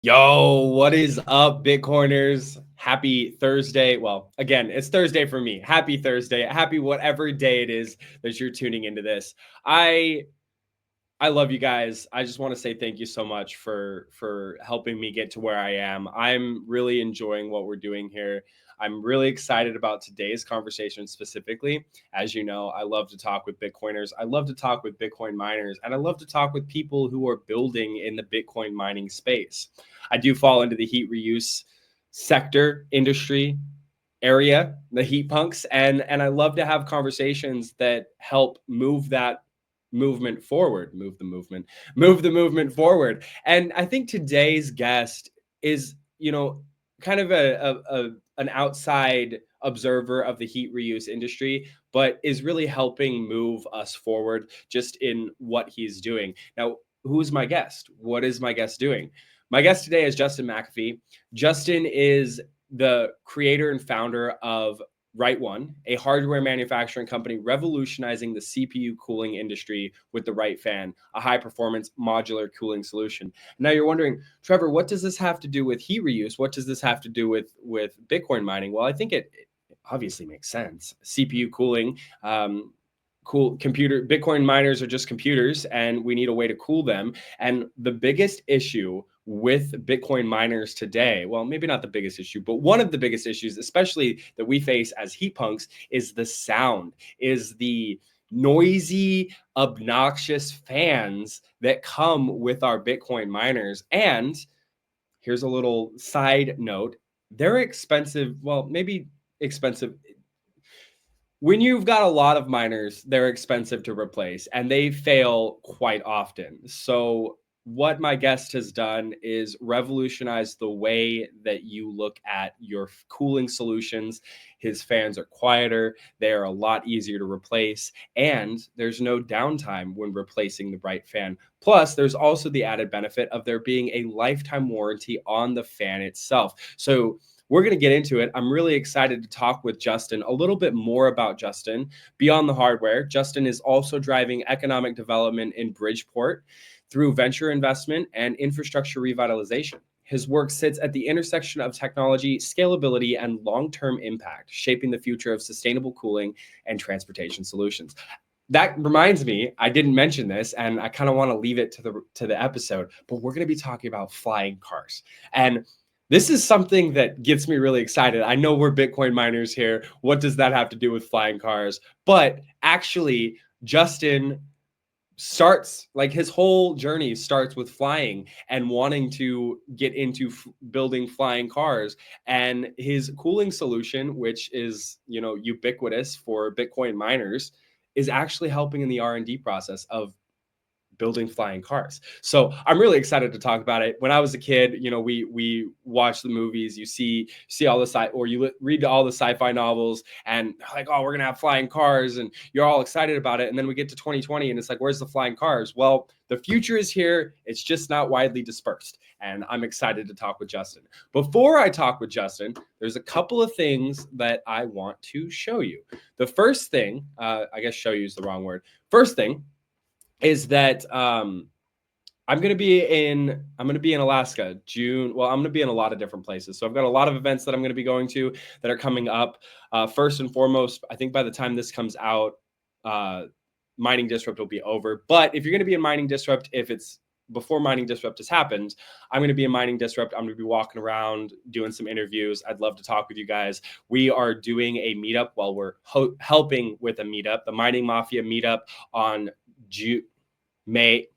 Yo, what is up, Bitcoiners? Happy Thursday. Well, again, it's Thursday for me. Happy Thursday. Happy whatever day it is that you're tuning into this. I love you guys. I just want to say thank you so much for helping me get to where I am. I'm really enjoying what we're doing here. I'm really excited about today's conversation specifically. As you know, I love to talk with Bitcoiners. I love to talk with Bitcoin miners, and I love to talk with people who are building in the Bitcoin mining space. I do fall into the heat reuse sector industry area, the heat punks, and I love to have conversations that help move that movement forward, move the movement forward. And I think today's guest is, kind of an outside observer of the heat reuse industry, but is really helping move us forward just in what he's doing. Now, who's my guest? What is my guest doing? My guest today is Justin McAfee. Justin is the creator and founder of Right One, a hardware manufacturing company revolutionizing the CPU cooling industry with the Right Fan, a high-performance modular cooling solution. Now you're wondering, Trevor, what does this have to do with heat reuse? What does this have to do with Bitcoin mining? Well, I think it obviously makes sense. CPU cooling, cool computer. Bitcoin miners are just computers, and we need a way to cool them. And the biggest issue with Bitcoin miners today, well, maybe not the biggest issue, but one of the biggest issues, especially that we face as heat punks, is the sound, is the noisy, obnoxious fans that come with our Bitcoin miners. And here's a little side note. They're expensive. Well, maybe expensive. When you've got a lot of miners, they're expensive to replace and they fail quite often. So what my guest has done is revolutionize the way that you look at your cooling solutions. His fans are quieter, they are a lot easier to replace, and there's no downtime when replacing the right fan. Plus, there's also the added benefit of there being a lifetime warranty on the fan itself. So we're going to get into it. I'm really excited to talk with Justin a little bit more about Justin. Beyond the hardware, Justin is also driving economic development in Bridgeport through venture investment and infrastructure revitalization. His work sits at the intersection of technology, scalability, and long-term impact, shaping the future of sustainable cooling and transportation solutions. That reminds me, I didn't mention this, and I kind of want to leave it to the episode, but we're going to be talking about flying cars. And this is something that gets me really excited. I know we're Bitcoin miners here. What does that have to do with flying cars? But actually, Justin starts, like, his whole journey starts with flying and wanting to get into building flying cars. And his cooling solution, which is, ubiquitous for Bitcoin miners, is actually helping in the R&D process of building flying cars. So I'm really excited to talk about it. When I was a kid, we watch the movies, you see all the read all the sci-fi novels, and like, oh, we're gonna have flying cars, and you're all excited about it. And then we get to 2020, and it's like, where's the flying cars? Well, the future is here. It's just not widely dispersed. And I'm excited to talk with Justin. Before I talk with Justin, there's a couple of things that I want to show you. The first thing, I guess show you is the wrong word. First thing is that I'm going to be in Alaska June. Well, I'm going to be in a lot of different places. So I've got a lot of events that I'm going to be going to that are coming up. First and foremost, I think by the time this comes out, Mining Disrupt will be over. But if you're going to be in Mining Disrupt, if it's before Mining Disrupt has happened, I'm going to be in Mining Disrupt. I'm going to be walking around doing some interviews. I'd love to talk with you guys. We are doing a meetup while we're helping with a meetup, the Mining Mafia meetup on May,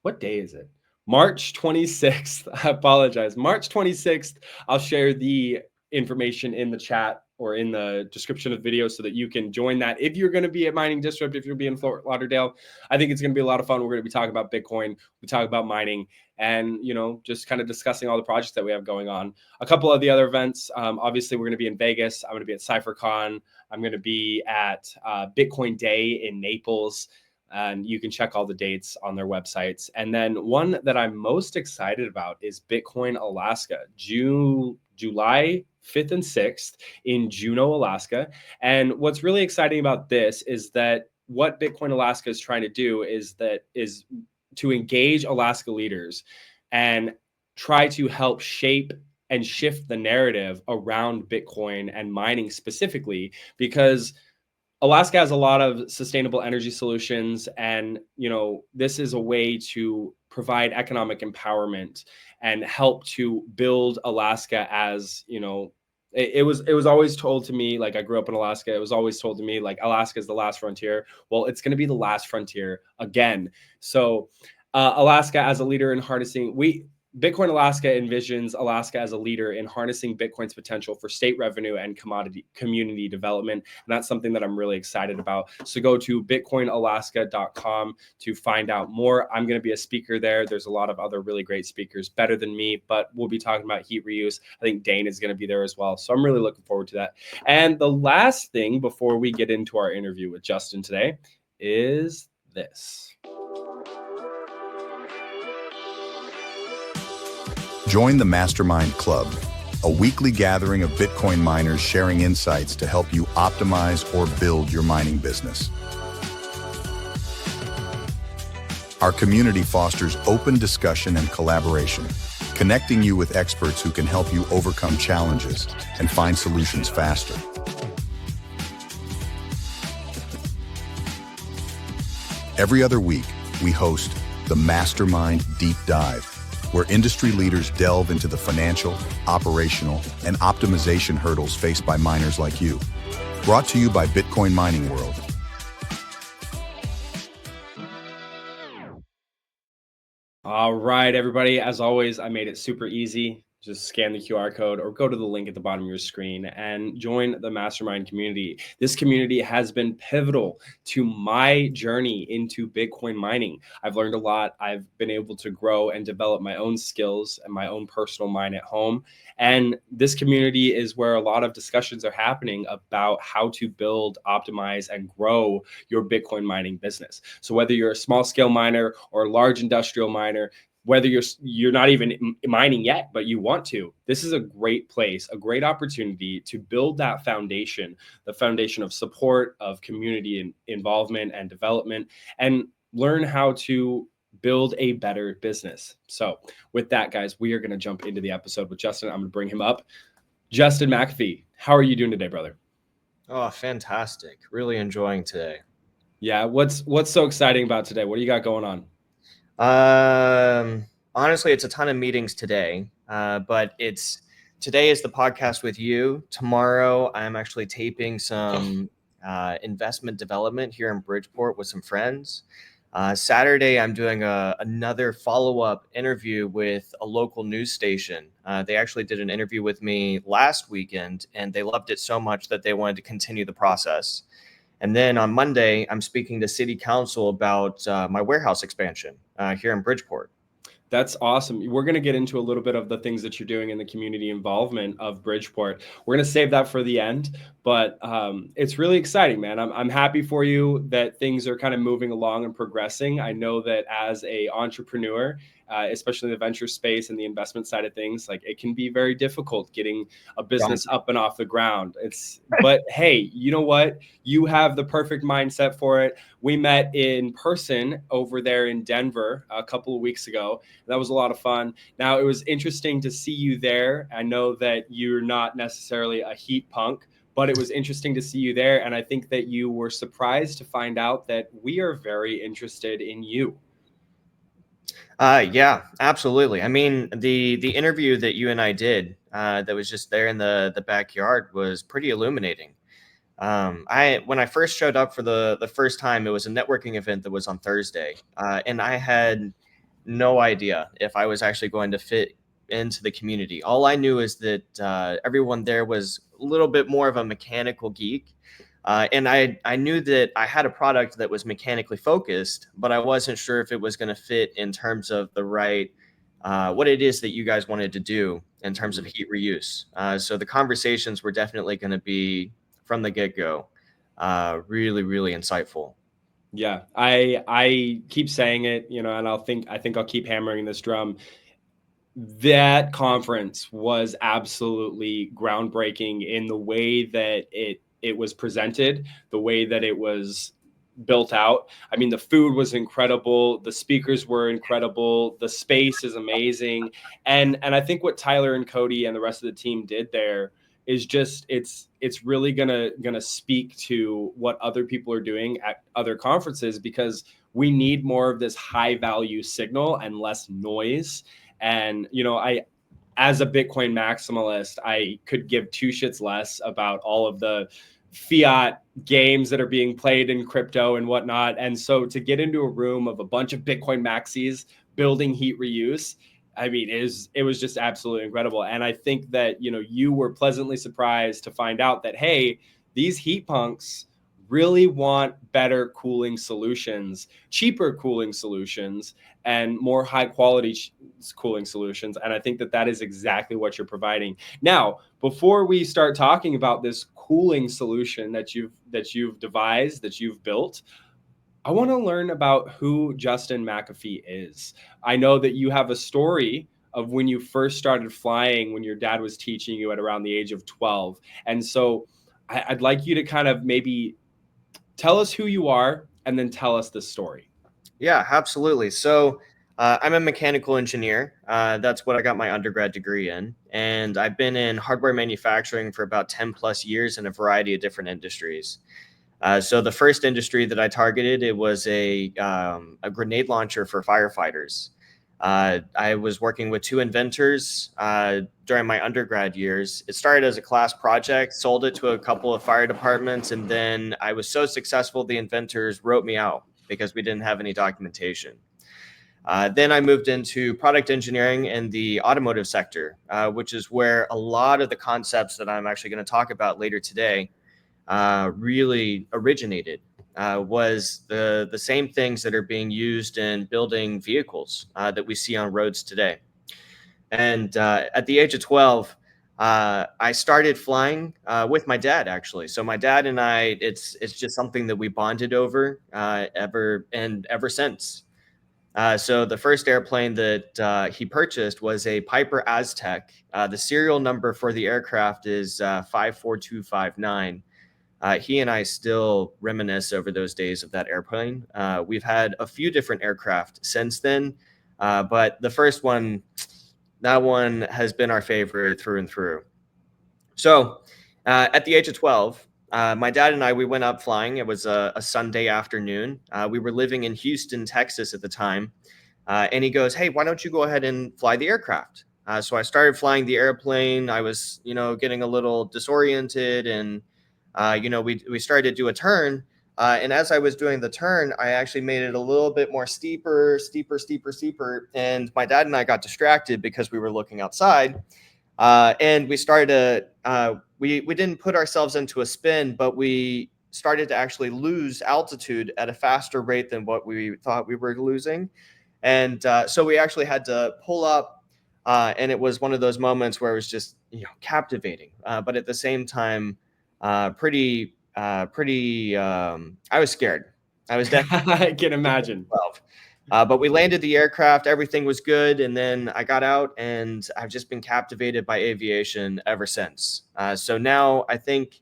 what day is it? March 26th. I apologize. March 26th. I'll share the information in the chat or in the description of the video so that you can join that. If you're going to be at Mining Disrupt, if you're going to be in Fort Lauderdale, I think it's going to be a lot of fun. We're going to be talking about Bitcoin. We talk about mining and, just kind of discussing all the projects that we have going on. A couple of the other events, obviously we're going to be in Vegas. I'm going to be at CypherCon. I'm going to be at Bitcoin Day in Naples. and you can check all the dates on their websites. And then one that I'm most excited about is Bitcoin Alaska, July 5th and 6th in Juneau, Alaska. And what's really exciting about this is that what Bitcoin Alaska is trying to do is to engage Alaska leaders and try to help shape and shift the narrative around Bitcoin and mining specifically, because Alaska has a lot of sustainable energy solutions, and this is a way to provide economic empowerment and help to build Alaska as, it was always told to me, like, I grew up in Alaska, it was always told to me, like, Alaska is the last frontier. Well, it's going to be the last frontier again. So Alaska as a leader in harnessing, Bitcoin Alaska envisions Alaska as a leader in harnessing Bitcoin's potential for state revenue and community development. And that's something that I'm really excited about. So go to bitcoinalaska.com to find out more. I'm going to be a speaker there. There's a lot of other really great speakers, better than me, but we'll be talking about heat reuse. I think Dane is going to be there as well. So I'm really looking forward to that. And the last thing before we get into our interview with Justin today is this. Join the Mastermind Club, a weekly gathering of Bitcoin miners sharing insights to help you optimize or build your mining business. Our community fosters open discussion and collaboration, connecting you with experts who can help you overcome challenges and find solutions faster. Every other week, we host the Mastermind Deep Dive, where industry leaders delve into the financial, operational, and optimization hurdles faced by miners like you. Brought to you by Bitcoin Mining World. All right, everybody. As always, I made it super easy. Just scan the QR code or go to the link at the bottom of your screen and join the Mastermind community. This community has been pivotal to my journey into Bitcoin mining. I've learned a lot. I've been able to grow and develop my own skills and my own personal mine at home. And this community is where a lot of discussions are happening about how to build, optimize, and grow your Bitcoin mining business. So whether you're a small scale miner or a large industrial miner, whether you're not even mining yet, but you want to, this is a great place, a great opportunity to build that foundation, the foundation of support, of community and involvement and development, and learn how to build a better business. So with that, guys, we are going to jump into the episode with Justin. I'm going to bring him up. Justin McAfee, how are you doing today, brother? Oh, fantastic. Really enjoying today. Yeah. What's so exciting about today? What do you got going on? Honestly, it's a ton of meetings today, but today is the podcast with you. Tomorrow, I'm actually taping some investment development here in Bridgeport with some friends. Saturday, I'm doing another follow-up interview with a local news station. They actually did an interview with me last weekend, and they loved it so much that they wanted to continue the process. And then on Monday, I'm speaking to City Council about my warehouse expansion here in Bridgeport. That's awesome. We're going to get into a little bit of the things that you're doing in the community involvement of Bridgeport. We're going to save that for the end, but it's really exciting, man. I'm happy for you that things are kind of moving along and progressing. I know that as a entrepreneur, especially in the venture space and the investment side of things, like, it can be very difficult getting a business up and off the ground. But hey, you know what? You have the perfect mindset for it. We met in person over there in Denver a couple of weeks ago. That was a lot of fun. Now, it was interesting to see you there. I know that you're not necessarily a heat punk, but it was interesting to see you there. And I think that you were surprised to find out that we are very interested in you. Yeah, absolutely. I mean, the interview that you and I did that was just there in the backyard was pretty illuminating. When I first showed up for the first time, it was a networking event that was on Thursday, and I had no idea if I was actually going to fit into the community. All I knew is that everyone there was a little bit more of a mechanical geek. And I knew that I had a product that was mechanically focused, but I wasn't sure if it was going to fit in terms of the right, what it is that you guys wanted to do in terms of heat reuse. So the conversations were definitely going to be, from the get-go, really, really insightful. Yeah, I keep saying it, you know, and I think I'll keep hammering this drum. That conference was absolutely groundbreaking in the way that it was presented, the way that it was built out. I mean, the food was incredible, the speakers were incredible, the space is amazing. And I think what Tyler and Cody and the rest of the team did there is just it's really gonna speak to what other people are doing at other conferences, because we need more of this high value signal and less noise. And, you know, as a Bitcoin maximalist, I could give two shits less about all of the fiat games that are being played in crypto and whatnot. And so to get into a room of a bunch of Bitcoin maxis building heat reuse, I mean, it was just absolutely incredible. And I think that, you know, you were pleasantly surprised to find out that, hey, these heat punks really want better cooling solutions, cheaper cooling solutions, and more high quality cooling solutions. And I think that that is exactly what you're providing. Now, before we start talking about this cooling solution that you've devised, that you've built, I want to learn about who Justin McAfee is. I know that you have a story of when you first started flying, when your dad was teaching you at around the age of 12. And so I'd like you to kind of maybe tell us who you are and then tell us the story. Yeah, absolutely. So I'm a mechanical engineer. That's what I got my undergrad degree in. And I've been in hardware manufacturing for about 10 plus years in a variety of different industries. So the first industry that I targeted, it was a grenade launcher for firefighters. I was working with two inventors during my undergrad years. It started as a class project, sold it to a couple of fire departments, and then I was so successful, the inventors wrote me out because we didn't have any documentation. Then I moved into product engineering in the automotive sector, which is where a lot of the concepts that I'm actually going to talk about later today really originated. Was the same things that are being used in building vehicles that we see on roads today. And at the age of 12, I started flying with my dad, actually. So my dad and I, it's just something that we bonded over ever since. So the first airplane that he purchased was a Piper Aztec. The serial number for the aircraft is 54259. He and I still reminisce over those days of that airplane. We've had a few different aircraft since then, but the first one, that one has been our favorite through and through. So at the age of 12, my dad and I, we went up flying. It was a Sunday afternoon. We were living in Houston, Texas at the time. And he goes, "Hey, why don't you go ahead and fly the aircraft?" So I started flying the airplane. I was, getting a little disoriented, and we started to do a turn. And as I was doing the turn, I actually made it a little bit more steeper, steeper, steeper, steeper. And my dad and I got distracted because we were looking outside. And we started to, we didn't put ourselves into a spin, but we started to actually lose altitude at a faster rate than what we thought we were losing. And so we actually had to pull up, and it was one of those moments where it was just, captivating, but at the same time, pretty. I was scared. I was definitely I can imagine. 12. But we landed the aircraft, everything was good, and then I got out, and I've just been captivated by aviation ever since. So now I think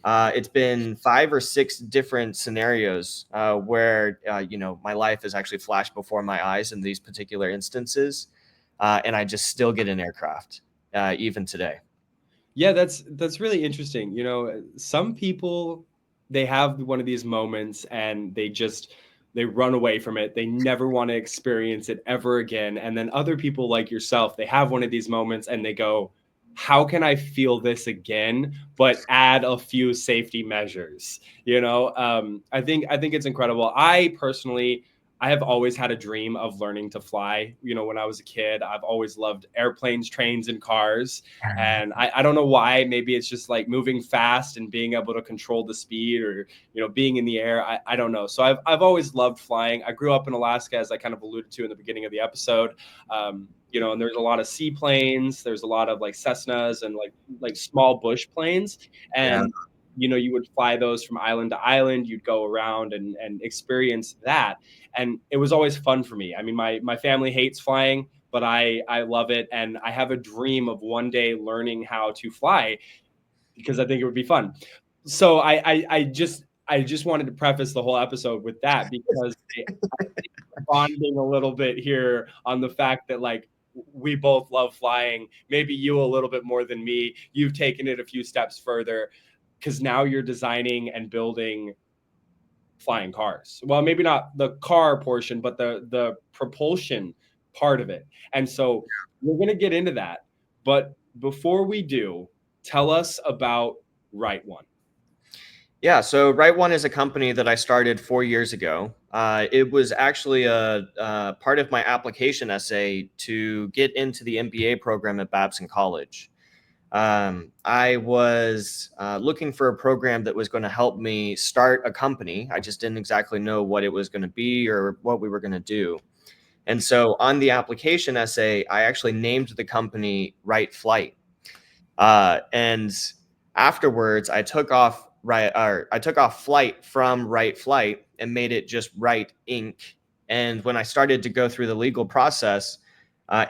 it's been 5 or 6 different scenarios where my life has actually flashed before my eyes in these particular instances, and I just still get an aircraft even today. Yeah, that's really interesting. You know, some people, they have one of these moments and they run away from it. They never want to experience it ever again. And then other people like yourself, they have one of these moments and they go, how can I feel this again, but add a few safety measures? You know, I think it's incredible. I personally, I have always had a dream of learning to fly. You know, when I was a kid, I've always loved airplanes, trains, and cars. And I don't know why. Maybe it's just like moving fast and being able to control the speed, or, you know, being in the air. I don't know. So I've always loved flying. I grew up in Alaska, as I kind of alluded to in the beginning of the episode. You know, and there's a lot of seaplanes. There's a lot of like Cessnas and like small bush planes. Yeah. And you would fly those from island to island. You'd go around and experience that. And it was always fun for me. I mean, my family hates flying, but I love it. And I have a dream of one day learning how to fly because I think it would be fun. So I just wanted to preface the whole episode with that because I think we're bonding a little bit here on the fact that like we both love flying. Maybe you a little bit more than me. You've taken it a few steps further because now you're designing and building flying cars. Well, maybe not the car portion, but the propulsion part of it. And so we're going to get into that. But before we do, tell us about Right One. Yeah, so Right One is a company that I started 4 years ago. It was actually a part of my application essay to get into the MBA program at Babson College. I was looking for a program that was going to help me start a company. I just didn't exactly know what it was going to be or what we were going to do. And so on the application essay, I actually named the company Right Flight. And afterwards, I took off flight from Right Flight and made it just Right Inc. And when I started to go through the legal process,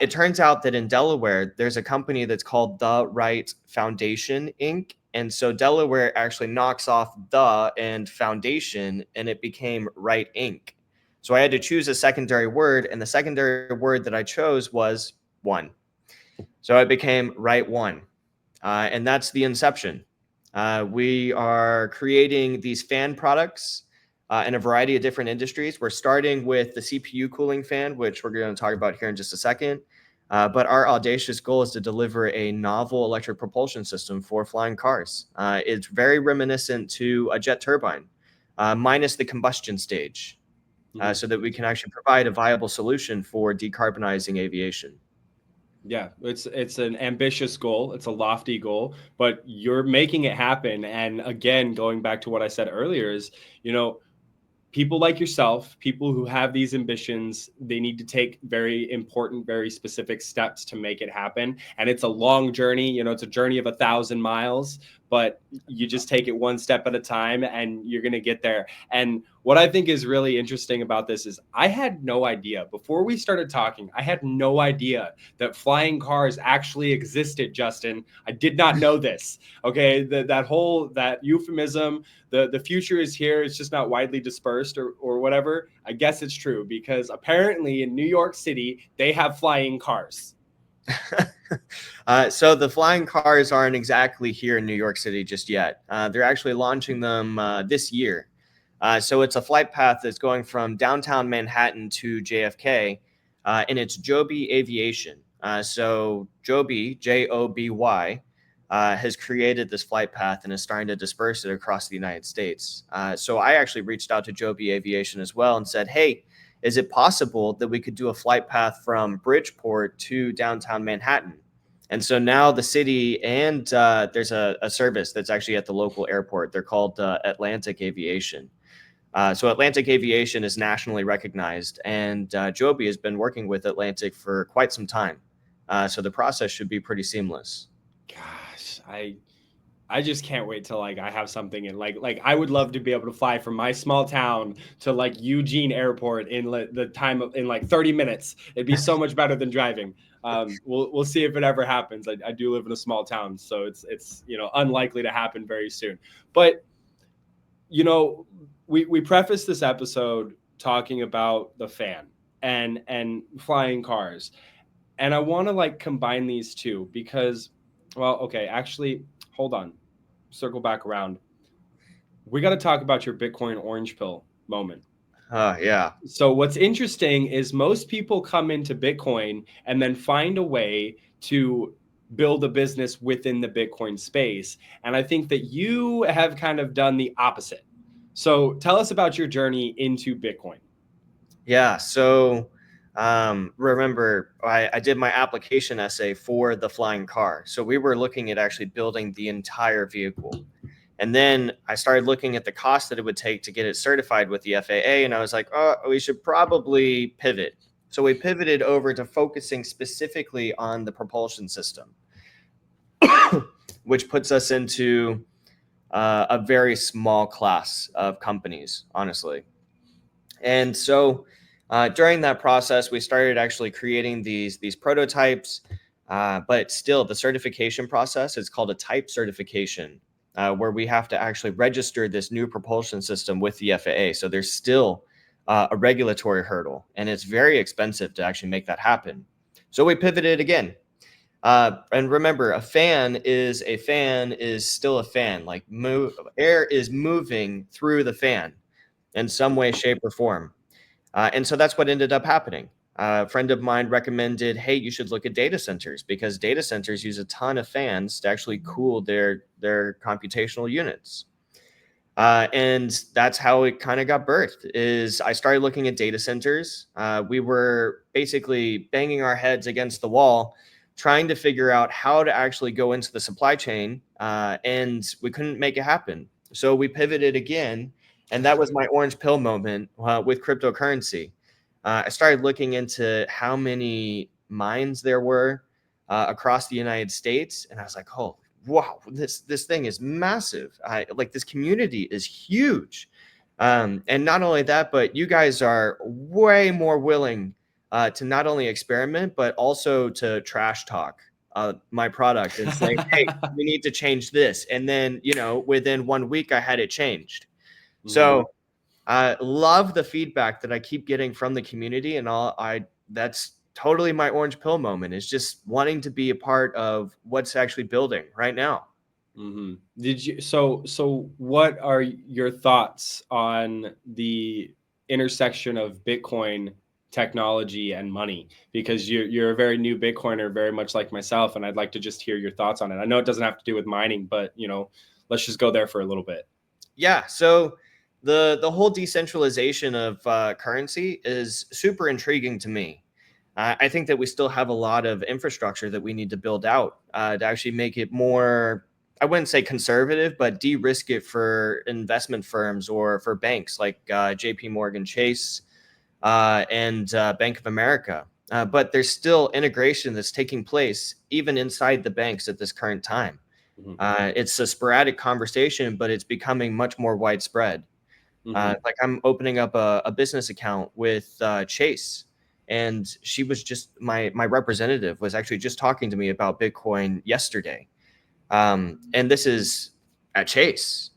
it turns out that in Delaware, there's a company that's called The Right Foundation Inc. And so Delaware actually knocks off the and foundation, and it became Right Inc. So I had to choose a secondary word, and the secondary word that I chose was one. So it became Right One. And that's the inception. We are creating these fan products in a variety of different industries. We're starting with the CPU cooling fan, which we're going to talk about here in just a second. But our audacious goal is to deliver a novel electric propulsion system for flying cars. It's very reminiscent to a jet turbine, minus the combustion stage, so that we can actually provide a viable solution for decarbonizing aviation. Yeah, it's an ambitious goal. It's a lofty goal, but you're making it happen. And again, going back to what I said earlier is, people like yourself, people who have these ambitions, they need to take very important, very specific steps to make it happen. And it's a long journey. It's a journey of 1,000 miles, but you just take it one step at a time and you're going to get there. And what I think is really interesting about this is I had no idea before we started talking, I had no idea that flying cars actually existed, Justin. I did not know this. Okay. That euphemism, the future is here. It's just not widely dispersed or whatever. I guess it's true because apparently in New York City, they have flying cars. So the flying cars aren't exactly here in New York City just yet. They're actually launching them this year. So it's a flight path that's going from downtown Manhattan to JFK, and it's Joby Aviation. So Joby, Joby, has created this flight path and is starting to disperse it across the United States. So I actually reached out to Joby Aviation as well and said, hey, is it possible that we could do a flight path from Bridgeport to downtown Manhattan? And so now the city and there's a service that's actually at the local airport. They're called Atlantic Aviation. So Atlantic Aviation is nationally recognized, and Joby has been working with Atlantic for quite some time. So the process should be pretty seamless. Gosh, I just can't wait till like I have something in like I would love to be able to fly from my small town to like Eugene Airport in the time of in like 30 minutes. It'd be so much better than driving. We'll see if it ever happens. I do live in a small town, so it's unlikely to happen very soon. But we preface this episode talking about the fan and flying cars. And I want to like combine these two because, well, okay, actually, hold on. Circle back around. We got to talk about your Bitcoin orange pill moment. Yeah. So what's interesting is most people come into Bitcoin and then find a way to build a business within the Bitcoin space. And I think that you have kind of done the opposite. So tell us about your journey into Bitcoin. Yeah. So remember, I did my application essay for the flying car. So we were looking at actually building the entire vehicle. And then I started looking at the cost that it would take to get it certified with the FAA. And I was like, oh, we should probably pivot. So we pivoted over to focusing specifically on the propulsion system, which puts us into a very small class of companies, honestly. And so during that process, we started actually creating these prototypes, but still the certification process is called a type certification, where we have to actually register this new propulsion system with the FAA. So there's still a regulatory hurdle, and it's very expensive to actually make that happen. So we pivoted again. And remember, a fan is still a fan. Like air is moving through the fan in some way, shape, or form. And so that's what ended up happening. A friend of mine recommended, hey, you should look at data centers, because data centers use a ton of fans to actually cool their computational units. And that's how it kind of got birthed. Is I started looking at data centers. We were basically banging our heads against the wall, trying to figure out how to actually go into the supply chain, and we couldn't make it happen. So we pivoted again, and that was my orange pill moment with cryptocurrency. I started looking into how many mines there were across the United States, and I was like, oh, wow, this thing is massive. Like, this community is huge. And not only that, but you guys are way more willing to not only experiment, but also to trash talk my product and say, hey, we need to change this. And then, within 1 week, I had it changed. So I love the feedback that I keep getting from the community, and that's totally my orange pill moment, is just wanting to be a part of what's actually building right now. Did you, so what are your thoughts on the intersection of Bitcoin technology and money? Because you're a very new Bitcoiner, very much like myself, and I'd like to just hear your thoughts on it. I know it doesn't have to do with mining, but let's just go there for a little bit. Yeah. So the whole decentralization of currency is super intriguing to me. I think that we still have a lot of infrastructure that we need to build out to actually make it more, I wouldn't say conservative, but de-risk it for investment firms or for banks like JP Morgan Chase and Bank of America. But there's still integration that's taking place even inside the banks at this current time. It's a sporadic conversation, but it's becoming much more widespread. Like, I'm opening up a business account with Chase, and she was just my representative was actually just talking to me about Bitcoin yesterday. And this is at Chase.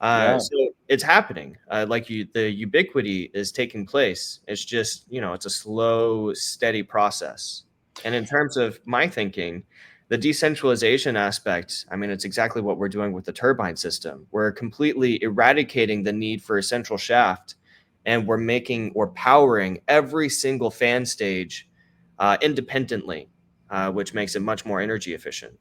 So it's happening. The ubiquity is taking place. It's just, it's a slow, steady process. And in terms of my thinking, the decentralization aspect, I mean, it's exactly what we're doing with the turbine system. We're completely eradicating the need for a central shaft, and we're powering every single fan stage independently, which makes it much more energy efficient.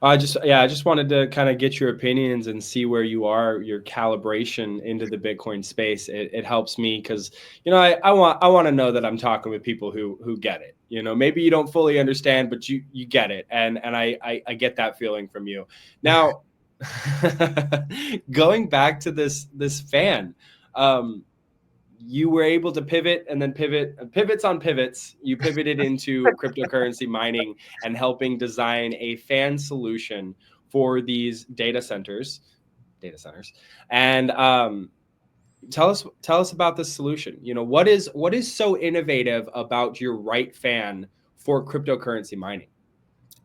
I just wanted to kind of get your opinions and see where you are, your calibration into the Bitcoin space. It helps me because, I want to know that I'm talking with people who get it. Maybe you don't fully understand, but you get it. And I get that feeling from you. Now, going back to this fan, you were able to pivot and then pivots on pivots. You pivoted into cryptocurrency mining and helping design a fan solution for these data centers. And tell us about this solution. What is so innovative about your right fan for cryptocurrency mining?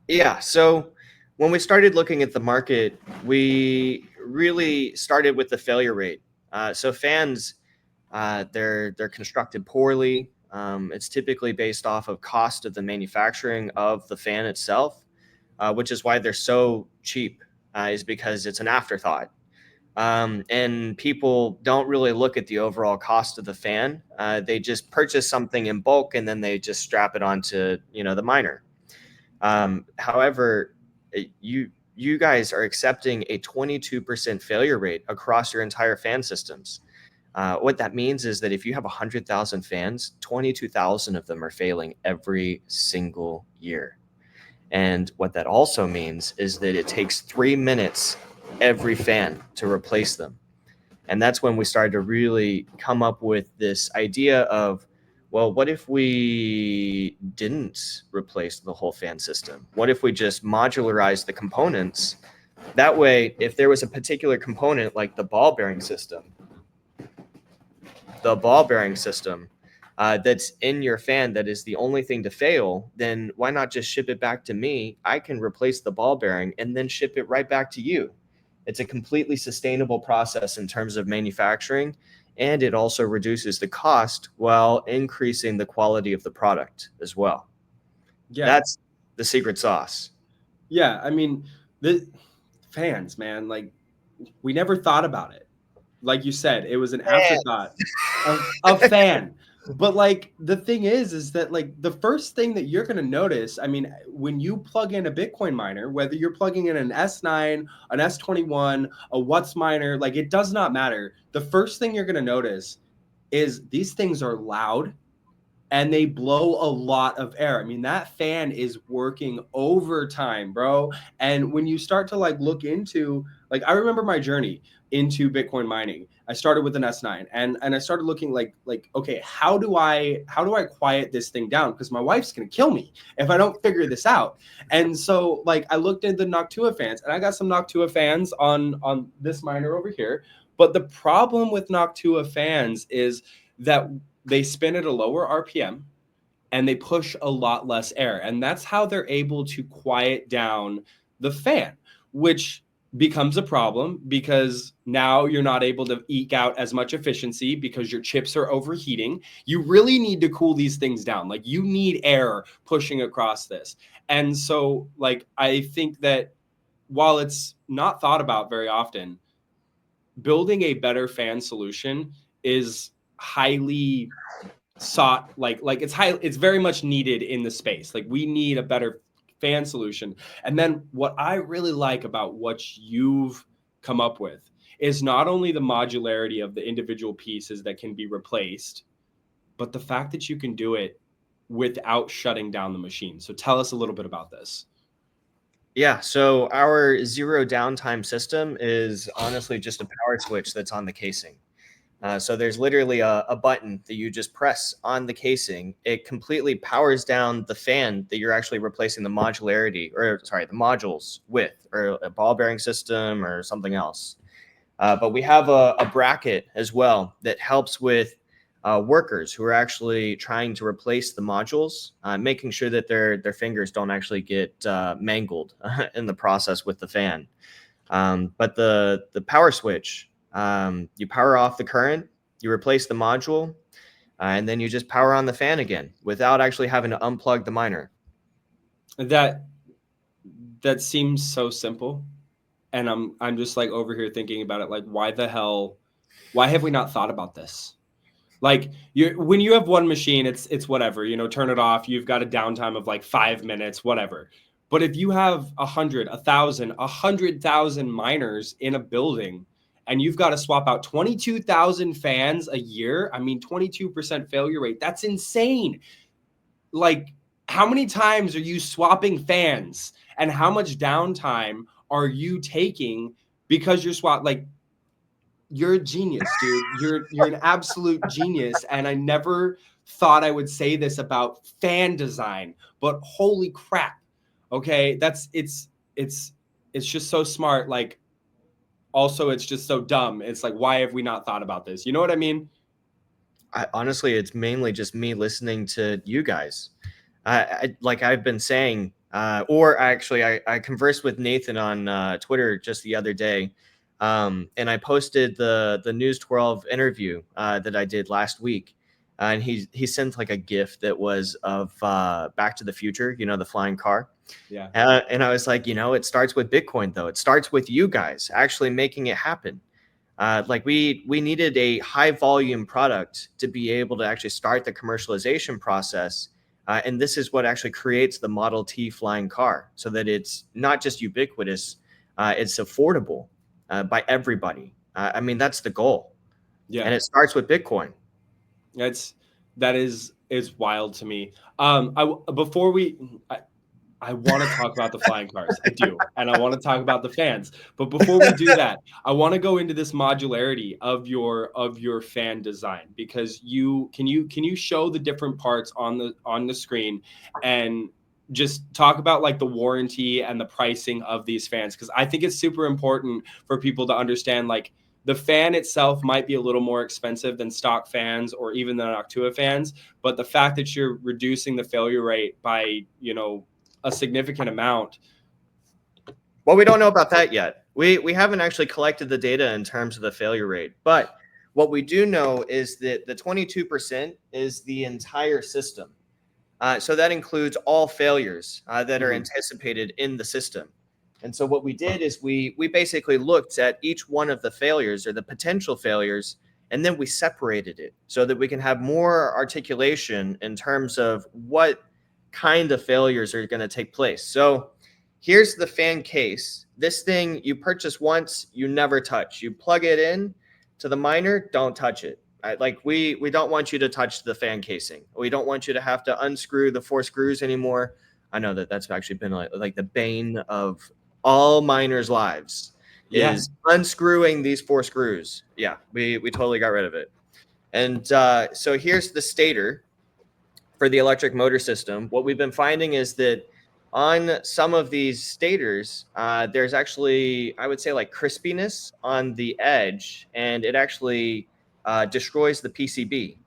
Yeah. So when we started looking at the market, we really started with the failure rate. So fans, they're constructed poorly. It's typically based off of cost of the manufacturing of the fan itself, which is why they're so cheap, is because it's an afterthought. And people don't really look at the overall cost of the fan. They just purchase something in bulk, and then they just strap it onto, the miner. However, you guys are accepting a 22% failure rate across your entire fan systems. What that means is that if you have 100,000 fans, 22,000 of them are failing every single year. And what that also means is that it takes 3 minutes every fan to replace them. And that's when we started to really come up with this idea of, well, what if we didn't replace the whole fan system? What if we just modularized the components That way, if there was a particular component like the ball bearing system, that's in your fan that is the only thing to fail, then why not just ship it back to me? I can replace the ball bearing and then ship it right back to you. It's a completely sustainable process in terms of manufacturing, and it also reduces the cost while increasing the quality of the product as well. Yeah. That's the secret sauce. Yeah. I mean, the fans, man, like we never thought about it. Like you said, it was an afterthought of a fan. But like the thing is that like the first thing that you're going to notice, I mean, when you plug in a Bitcoin miner, whether you're plugging in an S9, an S21, a What's miner, like it does not matter. The first thing you're going to notice is these things are loud and they blow a lot of air. I mean, that fan is working overtime, bro. And when you start to like look into, like, I remember my journey into Bitcoin mining. I started with an S9 and I started looking like, okay, how do I quiet this thing down? Because my wife's gonna kill me if I don't figure this out. And so like I looked into the Noctua fans and I got some Noctua fans on this miner over here. But the problem with Noctua fans is that they spin at a lower RPM and they push a lot less air. And that's how they're able to quiet down the fan, which becomes a problem because now you're not able to eke out as much efficiency because your chips are overheating. You really need to cool these things down. Like you need air pushing across this. And so like I think that while it's not thought about very often, building a better fan solution is highly sought, like it's very much needed in the space. Like we need a better fan solution. And then what I really like about what you've come up with is not only the modularity of the individual pieces that can be replaced, but the fact that you can do it without shutting down the machine. So tell us a little bit about this. Yeah, so our zero downtime system is honestly just a power switch that's on the casing. So there's literally a button that you just press on the casing. It completely powers down the fan that you're actually replacing the modularity, or sorry, the modules with, or a ball bearing system or something else. But we have a bracket as well that helps with workers who are actually trying to replace the modules, making sure that their fingers don't actually get mangled in the process with the fan. But the power switch, you power off the current, you replace the module, and then you just power on the fan again without actually having to unplug the miner. That seems so simple. And I'm just like over here thinking about it, like why have we not thought about this? Like when you have one machine, it's whatever, turn it off. You've got a downtime of like 5 minutes, whatever. But if you have 100, 1,000, 100,000 miners in a building and you've got to swap out 22,000 fans a year, I mean, 22% failure rate, that's insane. Like how many times are you swapping fans and how much downtime are you taking because like you're a genius, dude. You're an absolute genius. And I never thought I would say this about fan design, but holy crap. Okay. It's just so smart. Like also it's just so dumb. It's like, why have we not thought about this? You know what I mean? Honestly, it's mainly just me listening to you guys. Like I've been saying, or actually, I conversed with Nathan on Twitter just the other day, and I posted the News 12 interview that I did last week, and he sent like a GIF that was of Back to the Future, the flying car. Yeah. And I was like, it starts with Bitcoin, though. It starts with you guys actually making it happen. Like we needed a high volume product to be able to actually start the commercialization process. And this is what actually creates the Model T flying car, so that it's not just ubiquitous, it's affordable by everybody. I mean, that's the goal. Yeah. And it starts with Bitcoin. That is wild to me. I want to talk about the flying cars. I do. And I want to talk about the fans. But before we do that, I want to go into this modularity of your fan design, because can you show the different parts on the screen and just talk about like the warranty and the pricing of these fans, because I think it's super important for people to understand, like, the fan itself might be a little more expensive than stock fans or even than Noctua fans, but the fact that you're reducing the failure rate by, a significant amount. Well, we don't know about that yet. We haven't actually collected the data in terms of the failure rate, but what we do know is that the 22% is the entire system. So that includes all failures that are anticipated in the system. And so what we did is we basically looked at each one of the failures or the potential failures, and then we separated it so that we can have more articulation in terms of what kind of failures are going to take place. So here's the fan case. This thing you purchase once, you never touch. You plug it in to the miner, don't touch it. Like we don't want you to touch the fan casing. We don't want you to have to unscrew the 4 screws anymore. I know that that's actually been like the bane of all miners' lives is unscrewing these 4 screws. Yeah, we totally got rid of it. And so here's the stator for the electric motor system. What we've been finding is that on some of these stators, there's actually, I would say, like crispiness on the edge, and it actually destroys the PCB.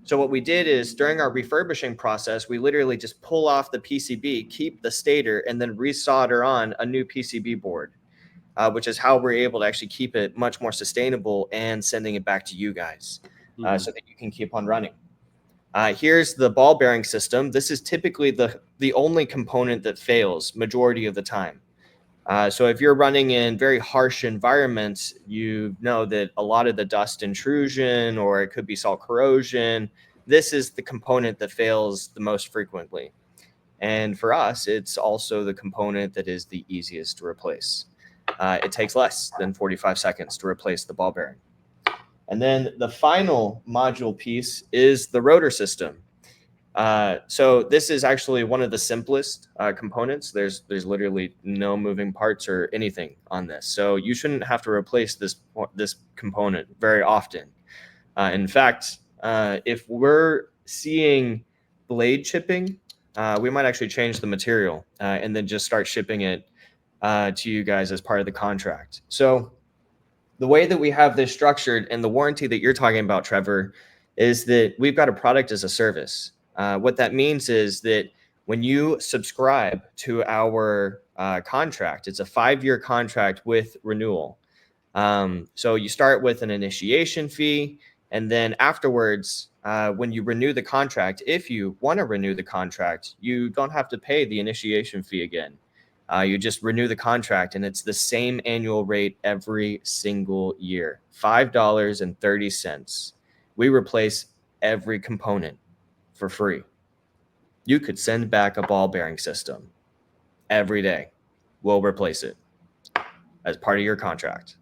So what we did is during our refurbishing process, we literally just pull off the PCB, keep the stator, and then resolder on a new PCB board, which is how we're able to actually keep it much more sustainable and sending it back to you guys so that you can keep on running. Here's the ball bearing system. This is typically the only component that fails majority of the time. So if you're running in very harsh environments, you know that a lot of the dust intrusion, or it could be salt corrosion, this is the component that fails the most frequently. And for us, it's also the component that is the easiest to replace. It takes less than 45 seconds to replace the ball bearing. And then the final module piece is the rotor system. So this is actually one of the simplest components. There's literally no moving parts or anything on this. So you shouldn't have to replace this component very often. In fact, if we're seeing blade chipping, we might actually change the material and then just start shipping it to you guys as part of the contract. So the way that we have this structured and the warranty that you're talking about, Trevor, is that we've got a product as a service. What that means is that when you subscribe to our contract, it's a 5-year contract with renewal. So you start with an initiation fee, and then afterwards, when you renew the contract, if you want to renew the contract, you don't have to pay the initiation fee again. You just renew the contract, and it's the same annual rate every single year, $5.30. We replace every component for free. You could send back a ball bearing system every day. We'll replace it as part of your contract.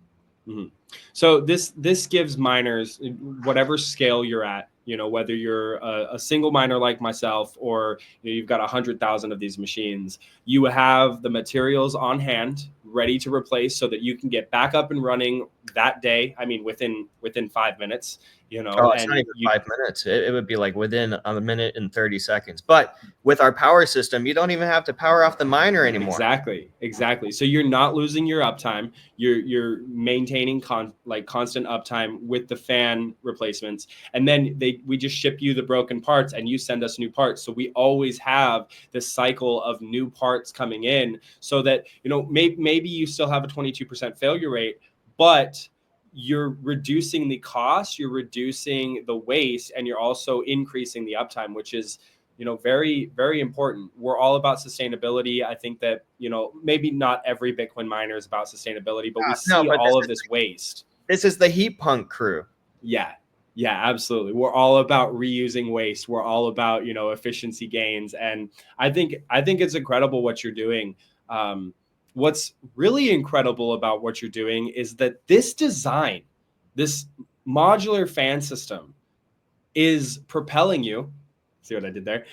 So this gives miners, whatever scale you're at, whether you're a single miner like myself, or you've got 100,000 of these machines, you have the materials on hand ready to replace so that you can get back up and running that day. I mean, within 5 minutes, it's not even 5 minutes. It would be like within a minute and 30 seconds. But with our power system, you don't even have to power off the miner anymore. Exactly. So you're not losing your uptime. You're maintaining constant uptime with the fan replacements. And then we just ship you the broken parts and you send us new parts. So we always have this cycle of new parts coming in, so that, maybe you still have a 22% failure rate, but you're reducing the cost, you're reducing the waste, and you're also increasing the uptime, which is, very, very important. We're all about sustainability. I think that, maybe not every Bitcoin miner is about sustainability, but we see all of this waste. This is the heat punk crew. Yeah, absolutely. We're all about reusing waste. We're all about, efficiency gains. And I think it's incredible what you're doing. What's really incredible about what you're doing is that this design, this modular fan system, is propelling you. See what I did there?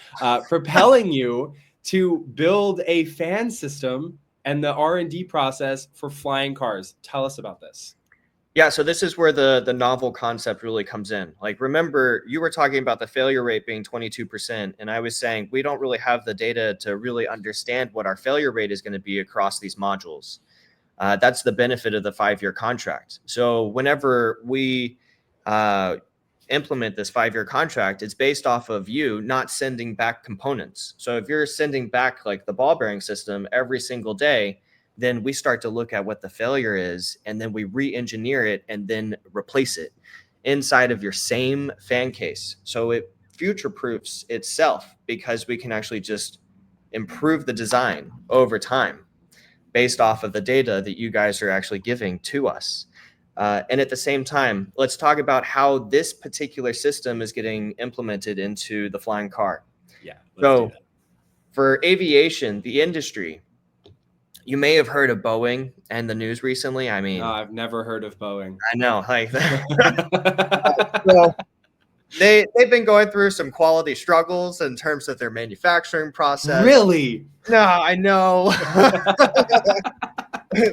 Propelling you to build a fan system and the R&D process for flying cars. Tell us about this. Yeah, so this is where the novel concept really comes in. Like, remember, you were talking about the failure rate being 22%, and I was saying we don't really have the data to really understand what our failure rate is going to be across these modules. That's the benefit of the 5-year contract. So whenever we implement this 5-year contract, it's based off of you not sending back components. So if you're sending back like the ball bearing system every single day, then we start to look at what the failure is, and then we re-engineer it and then replace it inside of your same fan case. So it future-proofs itself because we can actually just improve the design over time based off of the data that you guys are actually giving to us. And at the same time, let's talk about how this particular system is getting implemented into the flying car. Yeah, let's do that. For aviation, the industry, you may have heard of Boeing and the news recently. I mean, No, I've never heard of Boeing. I know, like so they've been going through some quality struggles in terms of their manufacturing process. Really? No, I know.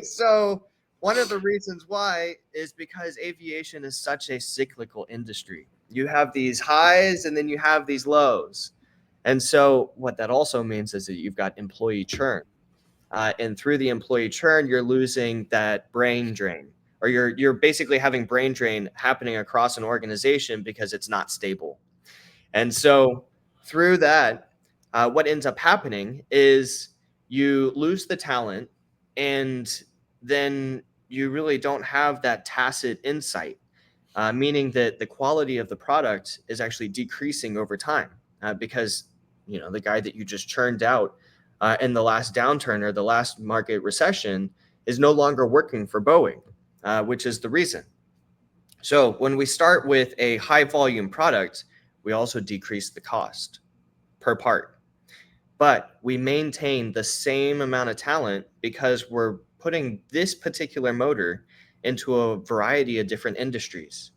So one of the reasons why is because aviation is such a cyclical industry. You have these highs and then you have these lows. And so what that also means is that you've got employee churn. And through the employee churn, you're losing that brain drain, or you're basically having brain drain happening across an organization because it's not stable. And so through that, what ends up happening is you lose the talent, and then you really don't have that tacit insight, meaning that the quality of the product is actually decreasing over time because the guy that you just churned out in the last downturn or the last market recession is no longer working for Boeing, which is the reason. So when we start with a high volume product, we also decrease the cost per part, but we maintain the same amount of talent because we're putting this particular motor into a variety of different industries.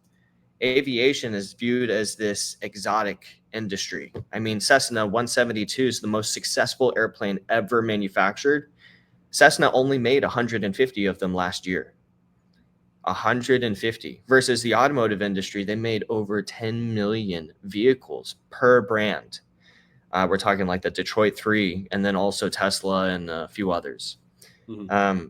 Aviation is viewed as this exotic industry. I mean, Cessna 172 is the most successful airplane ever manufactured. Cessna only made 150 of them last year. 150 versus the automotive industry, they made over 10 million vehicles per brand. We're talking like the Detroit 3 and then also Tesla and a few others. Mm-hmm.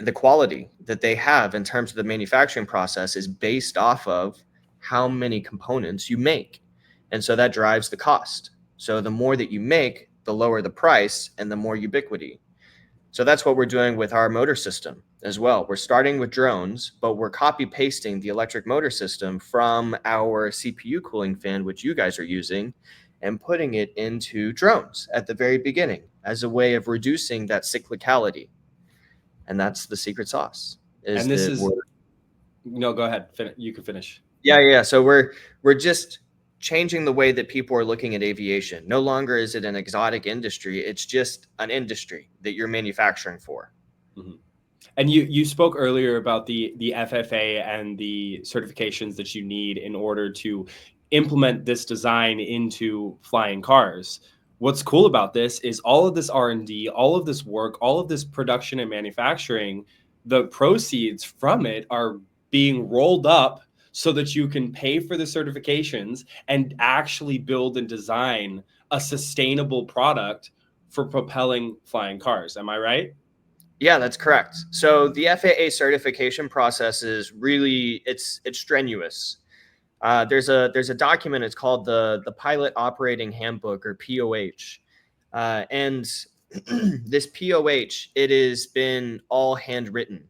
The quality that they have in terms of the manufacturing process is based off of how many components you make. And so that drives the cost. So the more that you make, the lower the price and the more ubiquity. So that's what we're doing with our motor system as well. We're starting with drones, but we're copy pasting the electric motor system from our CPU cooling fan, which you guys are using, and putting it into drones at the very beginning as a way of reducing that cyclicality. And that's the secret sauce. No, go ahead. You can finish. Yeah. So we're just changing the way that people are looking at aviation. No longer is it an exotic industry. It's just an industry that you're manufacturing for. Mm-hmm. And you spoke earlier about the FFA and the certifications that you need in order to implement this design into flying cars. What's cool about this is all of this R&D, all of this work, all of this production and manufacturing, the proceeds from it are being rolled up so that you can pay for the certifications and actually build and design a sustainable product for propelling flying cars. Am I right? Yeah, that's correct. So the FAA certification process is really, it's strenuous. There's a document. It's called the Pilot Operating Handbook, or POH, and this POH, it has been all handwritten,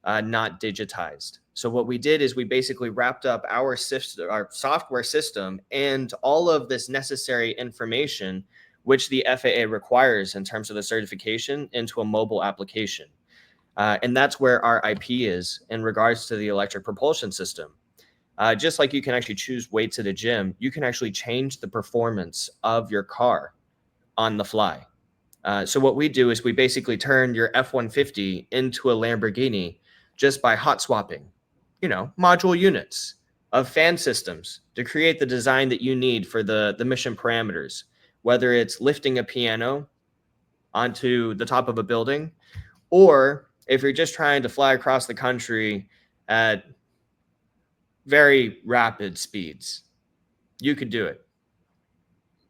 not digitized. So what we did is we basically wrapped up our software system and all of this necessary information, which the FAA requires in terms of the certification, into a mobile application, and that's where our IP is in regards to the electric propulsion system. Just like you can actually choose weights at a gym, you can actually change the performance of your car on the fly. So what we do is we basically turn your F-150 into a Lamborghini just by hot swapping, module units of fan systems to create the design that you need for the mission parameters, whether it's lifting a piano onto the top of a building, or if you're just trying to fly across the country at very rapid speeds. You could do it.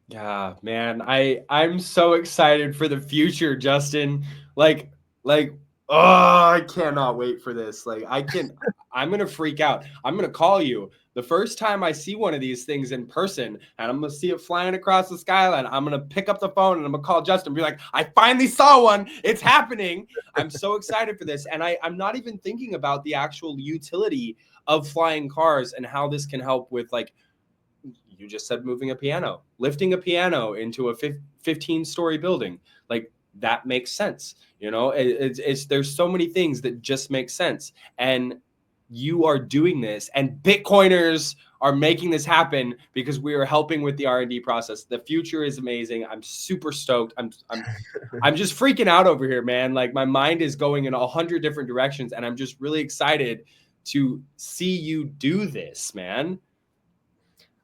Yeah, man. I'm so excited for the future, Justin. Like oh, I cannot wait for this. I'm going to freak out. I'm going to call you the first time I see one of these things in person, and I'm going to see it flying across the skyline. I'm going to pick up the phone and I'm going to call Justin and be like, I finally saw one. It's happening. I'm so excited for this. And I'm not even thinking about the actual utility of flying cars and how this can help with, like, you just said, moving a piano, lifting a piano into a 15-story building. Like, that makes sense. It's there's so many things that just make sense. And you are doing this, and Bitcoiners are making this happen because we are helping with the R&D process. The future is amazing. I'm super stoked. I'm just freaking out over here, man. Like, my mind is going in 100 different directions, and I'm just really excited to see you do this, man.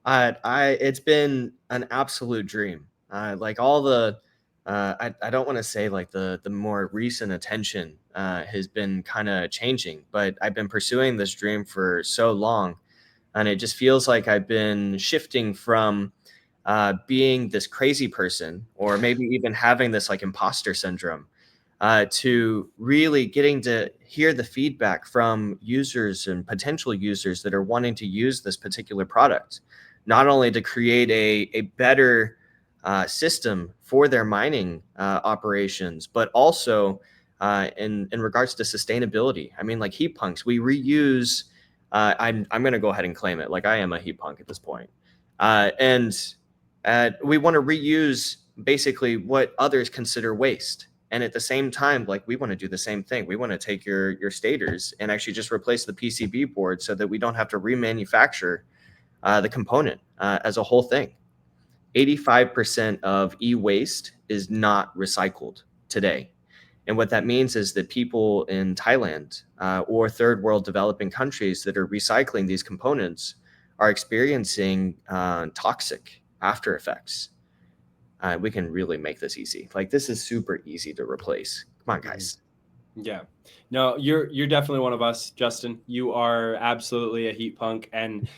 It's been an absolute dream. Like all the, I don't want to say like the more recent attention has been kind of changing, but I've been pursuing this dream for so long, and it just feels like I've been shifting from being this crazy person, or maybe even having this like imposter syndrome, to really getting to hear the feedback from users and potential users that are wanting to use this particular product, not only to create a better system for their mining operations, but also in regards to sustainability. I mean, like heat punks, we reuse. I'm going to go ahead and claim it. Like, I am a heat punk at this point, and we want to reuse basically what others consider waste. And at the same time, like, we want to do the same thing. We want to take your stators and actually just replace the PCB board so that we don't have to remanufacture the component as a whole thing. 85% of e-waste is not recycled today. And what that means is that people in Thailand or third world developing countries that are recycling these components are experiencing toxic after effects. We can really make this easy. Like, this is super easy to replace. Come on, guys. Yeah. No, you're definitely one of us, Justin. You are absolutely a heat punk, and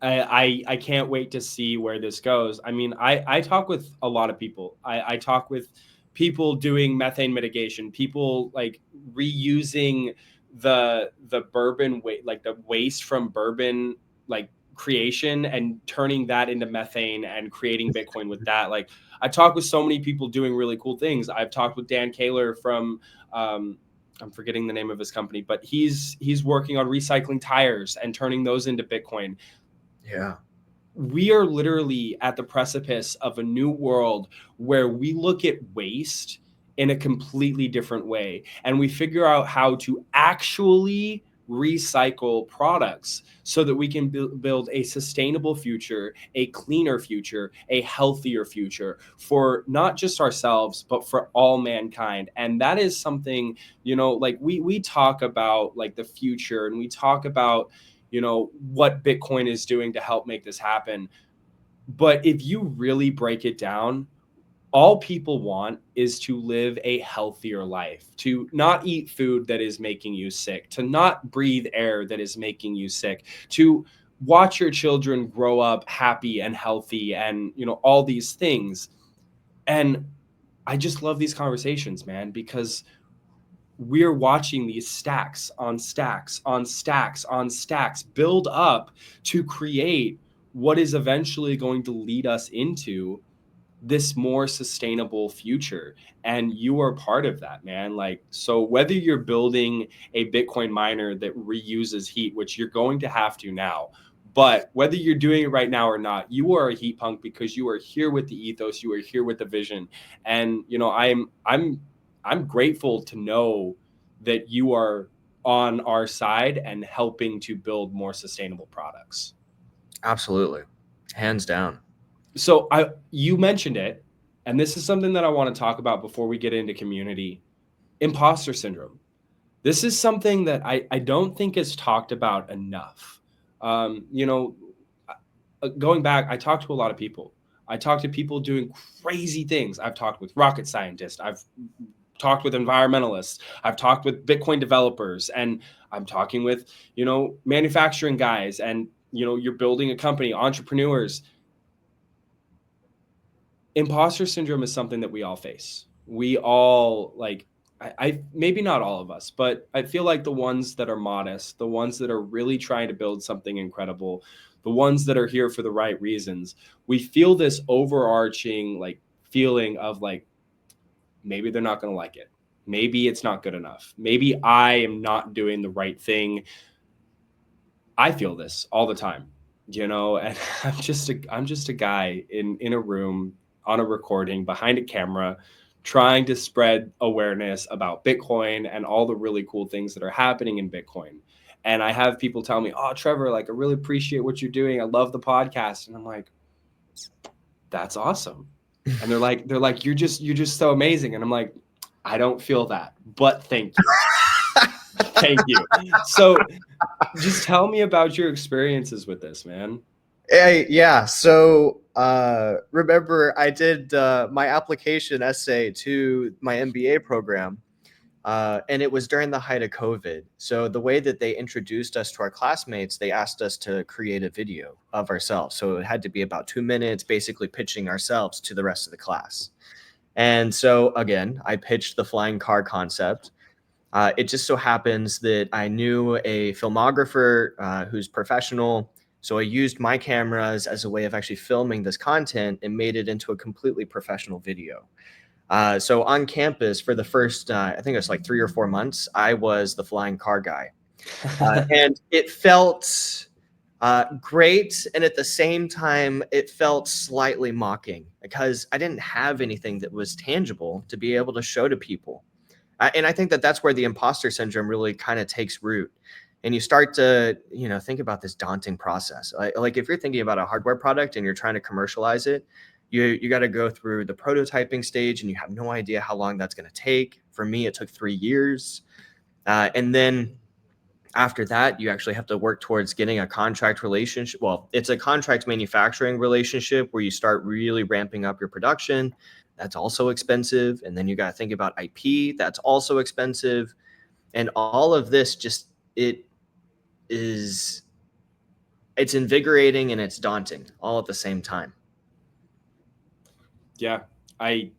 I can't wait to see where this goes. I mean, I talk with a lot of people. I talk with people doing methane mitigation, people like reusing the bourbon like the waste from bourbon, like, creation, and turning that into methane and creating Bitcoin with that. Like, I talk with so many people doing really cool things. I've talked with Dan Kaler from I'm forgetting the name of his company, but he's working on recycling tires and turning those into Bitcoin. Yeah. We are literally at the precipice of a new world where we look at waste in a completely different way, and we figure out how to actually recycle products so that we can build a sustainable future, a cleaner future, a healthier future for not just ourselves, but for all mankind. And that is something, like, we talk about, like, the future, and we talk about, what Bitcoin is doing to help make this happen. But if you really break it down, all people want is to live a healthier life, to not eat food that is making you sick, to not breathe air that is making you sick, to watch your children grow up happy and healthy, and, all these things. And I just love these conversations, man, because we're watching these stacks on stacks on stacks on stacks build up to create what is eventually going to lead us into this more sustainable future. And you are part of that, man. Like, so whether you're building a Bitcoin miner that reuses heat, which you're going to have to now, but whether you're doing it right now or not, you are a heat punk because you are here with the ethos, you are here with the vision. And, I'm grateful to know that you are on our side and helping to build more sustainable products. Absolutely. Hands down. So you mentioned it, and this is something that I want to talk about before we get into community: imposter syndrome. This is something that I don't think is talked about enough. Going back, I talked to a lot of people. I talked to people doing crazy things. I've talked with rocket scientists. I've talked with environmentalists. I've talked with Bitcoin developers, and I'm talking with, manufacturing guys, and, you're building a company, entrepreneurs. Imposter syndrome is something that we all face. We all, like, I maybe not all of us, but I feel like the ones that are modest, the ones that are really trying to build something incredible, the ones that are here for the right reasons, we feel this overarching, like, feeling of, like, maybe they're not going to like it. Maybe it's not good enough. Maybe I am not doing the right thing. I feel this all the time, and I'm just a guy in a room on a recording behind a camera, trying to spread awareness about Bitcoin and all the really cool things that are happening in Bitcoin. And I have people tell me, "Oh, Trevor, like, I really appreciate what you're doing. I love the podcast." And I'm like, "That's awesome." And they're like, you're just so amazing. And I'm like, "I don't feel that, but thank you." Thank you. So just tell me about your experiences with this, man. Yeah. So remember, I did my application essay to my MBA program, and it was during the height of COVID. So the way that they introduced us to our classmates, they asked us to create a video of ourselves. So it had to be about 2 minutes, basically pitching ourselves to the rest of the class. And so again, I pitched the flying car concept. It just so happens that I knew a filmographer who's professional. So I used my cameras as a way of actually filming this content and made it into a completely professional video. So on campus for the first, I think it was like 3 or 4 months, I was the flying car guy. And it felt great. And at the same time, it felt slightly mocking because I didn't have anything that was tangible to be able to show to people. And I think that that's where the imposter syndrome really kind of takes root. And you start to, think about this daunting process. Like if you're thinking about a hardware product and you're trying to commercialize it, you got to go through the prototyping stage, and you have no idea how long that's going to take. For me, it took 3 years. And then after that, you actually have to work towards getting a contract relationship. Well, it's a contract manufacturing relationship where you start really ramping up your production. That's also expensive. And then you got to think about IP. That's also expensive. And all of this it's invigorating and it's daunting all at the same time. Yeah, I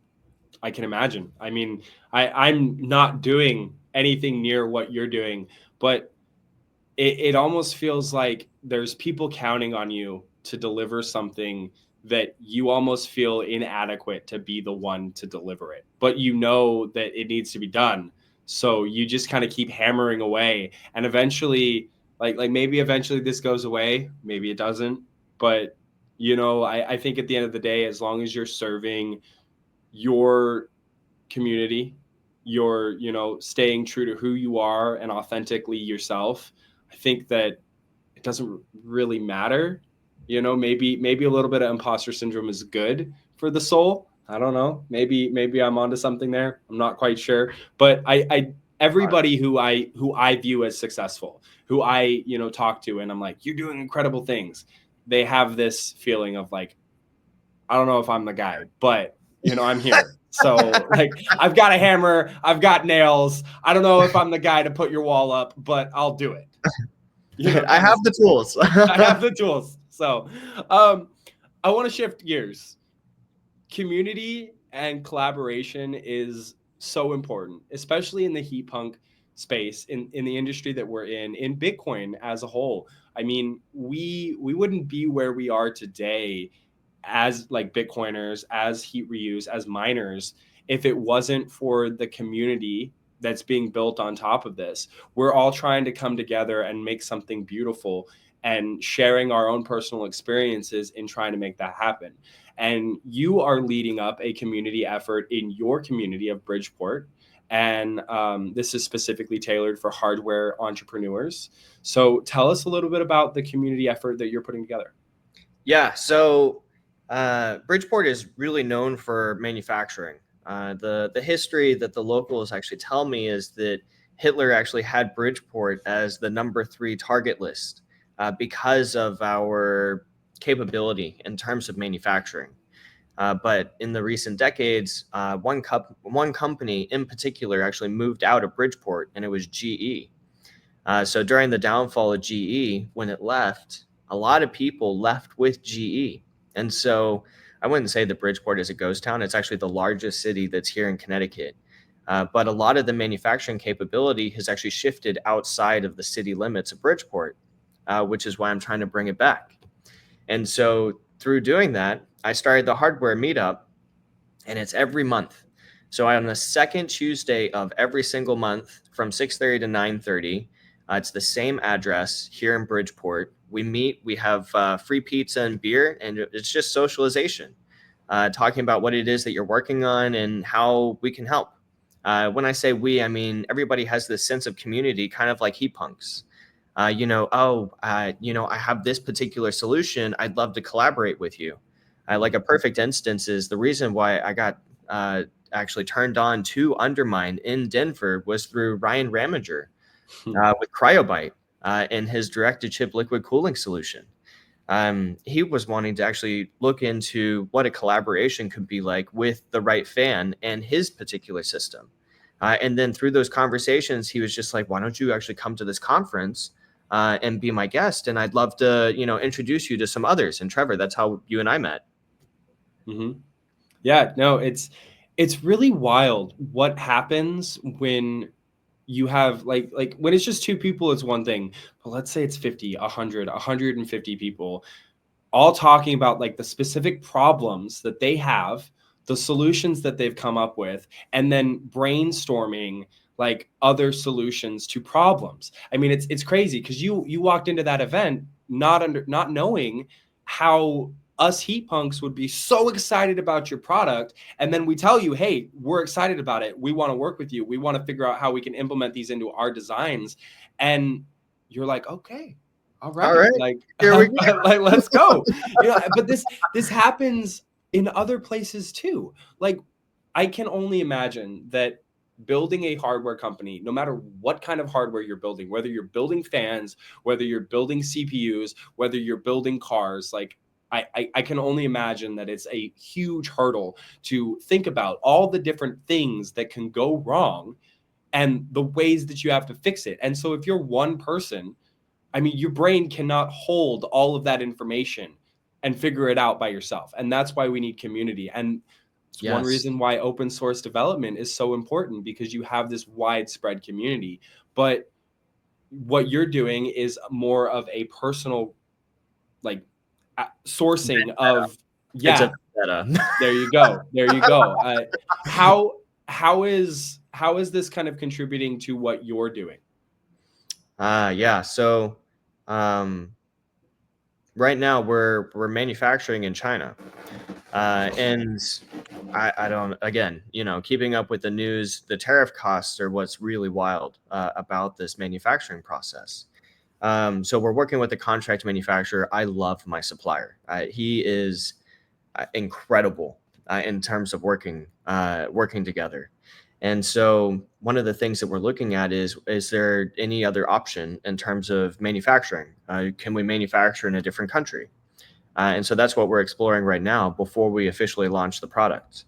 can imagine. I mean, I'm not doing anything near what you're doing, but it almost feels like there's people counting on you to deliver something that you almost feel inadequate to be the one to deliver it. But you know that it needs to be done. So you just kind of keep hammering away. And eventually, like maybe eventually this goes away, maybe it doesn't. But, I think at the end of the day, as long as you're serving your community, you're, staying true to who you are and authentically yourself, I think that it doesn't really matter. Maybe a little bit of imposter syndrome is good for the soul. I don't know. Maybe I'm onto something there. I'm not quite sure. But everybody who I view as successful, who I, talk to, and I'm like, "You're doing incredible things," they have this feeling of like, I don't know if I'm the guy, but I'm here. So like, I've got a hammer, I've got nails. I don't know if I'm the guy to put your wall up, but I'll do it. I have the tools. I have the tools. So I want to shift gears. Community and collaboration is so important, especially in the heat punk space, in the industry that we're in Bitcoin as a whole. I mean, we wouldn't be where we are today as like Bitcoiners, as heat reuse, as miners, if it wasn't for the community that's being built on top of this. We're all trying to come together and make something beautiful and sharing our own personal experiences in trying to make that happen. And you are leading up a community effort in your community of Bridgeport. And this is specifically tailored for hardware entrepreneurs. So tell us a little bit about the community effort that you're putting together. Yeah, so Bridgeport is really known for manufacturing. The history that the locals actually tell me is that Hitler actually had Bridgeport as the #3 target list because of our capability in terms of manufacturing. But in the recent decades, one company in particular actually moved out of Bridgeport, and it was GE. So during the downfall of GE, when it left, a lot of people left with GE. And so I wouldn't say that Bridgeport is a ghost town. It's actually the largest city that's here in Connecticut. But a lot of the manufacturing capability has actually shifted outside of the city limits of Bridgeport, which is why I'm trying to bring it back. And so through doing that, I started the hardware meetup, and it's every month. So on the second Tuesday of every single month from 6:30 to 9:30, it's the same address here in Bridgeport. We meet, we have free pizza and beer, and it's just socialization, talking about what it is that you're working on and how we can help. When I say we, I mean everybody has this sense of community, kind of like heat punks. I have this particular solution. I'd love to collaborate with you. Like a perfect instance is the reason why I got actually turned on to Undermine in Denver was through Ryan Ramager with Cryobite and his direct-to-chip liquid cooling solution. He was wanting to actually look into what a collaboration could be like with the right fan and his particular system. And then through those conversations, he was just like, why don't you actually come to this conference and be my guest? And I'd love to, introduce you to some others. And Trevor, that's how you and I met. Mm-hmm. Yeah, no, it's really wild what happens when you have like when it's just two people, it's one thing. But let's say it's 50, 100, 150 people all talking about like the specific problems that they have, the solutions that they've come up with, and then brainstorming like other solutions to problems. I mean, it's crazy because you walked into that event not knowing how us heat punks would be so excited about your product, and then we tell you, hey, we're excited about it, we want to work with you, we want to figure out how we can implement these into our designs, and you're like, okay, all right, like, here we go. like let's go. But this happens in other places too. Like, I can only imagine that building a hardware company, no matter what kind of hardware you're building, whether you're building fans, whether you're building CPUs, whether you're building cars, like I can only imagine that it's a huge hurdle to think about all the different things that can go wrong and the ways that you have to fix it. And so if you're one person, I mean, your brain cannot hold all of that information and figure it out by yourself. And that's why we need community. And it's one reason why open source development is so important, because you have this widespread community. But what you're doing is more of a personal, like, sourcing of, yeah, there you go. How is this kind of contributing to what you're doing? So right now we're manufacturing in China, and I don't, again, keeping up with the news, the tariff costs are what's really wild about this manufacturing process. So we're working with a contract manufacturer. I love my supplier. He is incredible in terms of working together. And so one of the things that we're looking at is there any other option in terms of manufacturing? Can we manufacture in a different country? And so that's what we're exploring right now before we officially launch the product.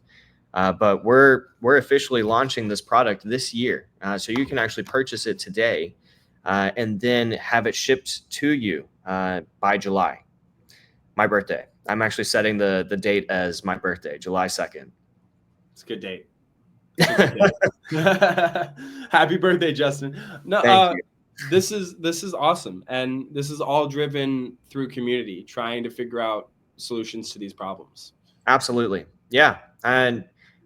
But we're officially launching this product this year. So you can actually purchase it today and then have it shipped to you by July, my birthday. I'm actually setting the date as my birthday, July 2nd. It's a good date. Happy birthday, Justin. No, Thank you. This is awesome, and this is all driven through community, trying to figure out solutions to these problems. Absolutely. Yeah. And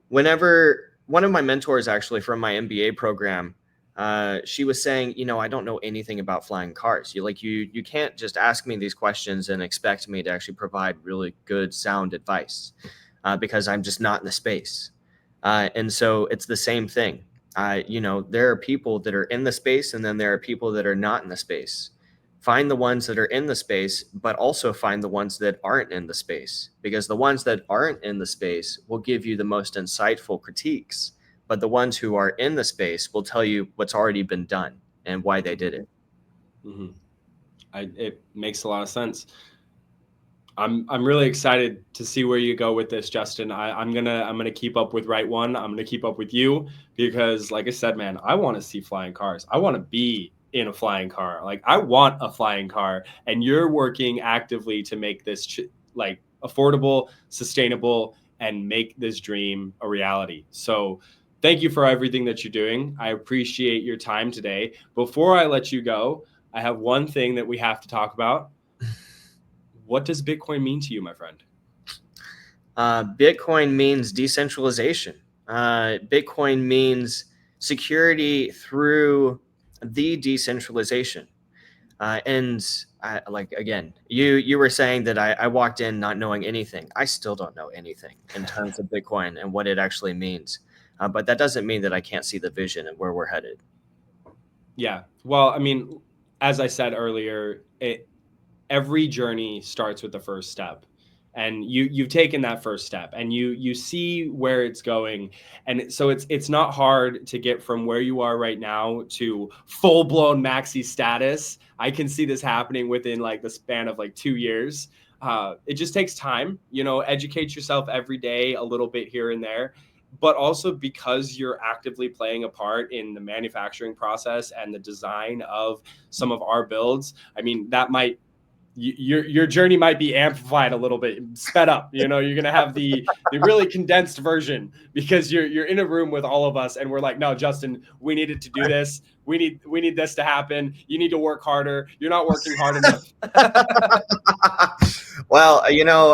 whenever one of my mentors, actually from my MBA program, she was saying, I don't know anything about flying cars. You can't just ask me these questions and expect me to actually provide really good sound advice because I'm just not in the space. And so it's the same thing. There are people that are in the space, and then there are people that are not in the space. Find the ones that are in the space, but also find the ones that aren't in the space, because the ones that aren't in the space will give you the most insightful critiques, but the ones who are in the space will tell you what's already been done and why they did it. Mm-hmm. It makes a lot of sense. I'm really excited to see where you go with this, Justin. I'm gonna keep up with Right One. I'm gonna keep up with you because, like I said, man, I want to see flying cars. I want to be in a flying car. Like I want a flying car, and you're working actively to make this like affordable, sustainable, and make this dream a reality. So, thank you for everything that you're doing. I appreciate your time today. Before I let you go, I have one thing that we have to talk about. What does Bitcoin mean to you, my friend? Bitcoin means decentralization. Bitcoin means security through the decentralization. And like again, you were saying that I walked in not knowing anything. I still don't know anything in terms of Bitcoin and what it actually means. But that doesn't mean that I can't see the vision and where we're headed. Yeah. Well, I mean, as I said earlier, every journey starts with the first step. And you've taken that first step and you see where it's going. And so it's not hard to get from where you are right now to full-blown maxi status. I can see this happening within like the span of like 2 years. It just takes time, educate yourself every day a little bit here and there, but also because you're actively playing a part in the manufacturing process and the design of some of our builds. I mean, that might your journey might be amplified a little bit, sped up. You're gonna have the really condensed version because you're in a room with all of us and we're like, no, Justin, we needed to do this. We need this to happen. You need to work harder. You're not working hard enough. Well,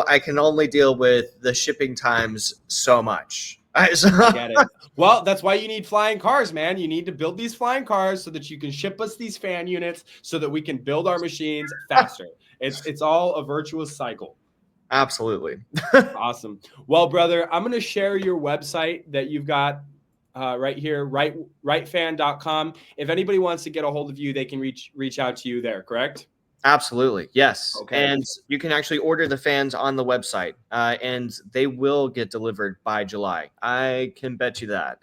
I can only deal with the shipping times so much. I get it. Well, that's why you need flying cars, man. You need to build these flying cars so that you can ship us these fan units so that we can build our machines faster. It's all a virtuous cycle. Absolutely. Awesome. Well, brother, I'm going to share your website that you've got right here, rightfan.com. If anybody wants to get a hold of you, they can reach out to you there, correct? Absolutely. Yes. Okay. And you can actually order the fans on the website and they will get delivered by July. I can bet you that.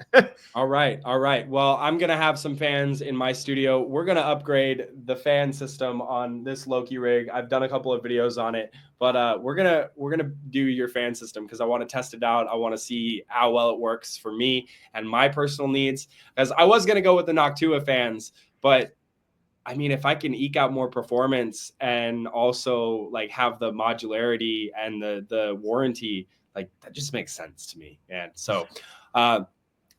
All right. All right. Well, I'm going to have some fans in my studio. We're going to upgrade the fan system on this Loki rig. I've done a couple of videos on it, but we're going to do your fan system because I want to test it out. I want to see how well it works for me and my personal needs, because I was going to go with the Noctua fans, but I mean, if I can eke out more performance and also like have the modularity and the warranty, like that just makes sense to me. And so,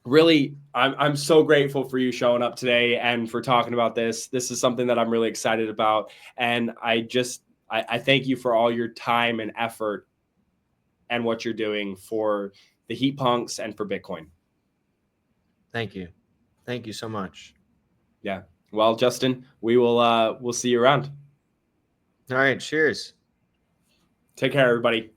really, I'm so grateful for you showing up today and for talking about this. This is something that I'm really excited about, and I thank you for all your time and effort and what you're doing for the Heat Punks and for Bitcoin. Thank you. Thank you so much. Yeah. Well, Justin, we'll see you around. All right. Cheers. Take care, everybody.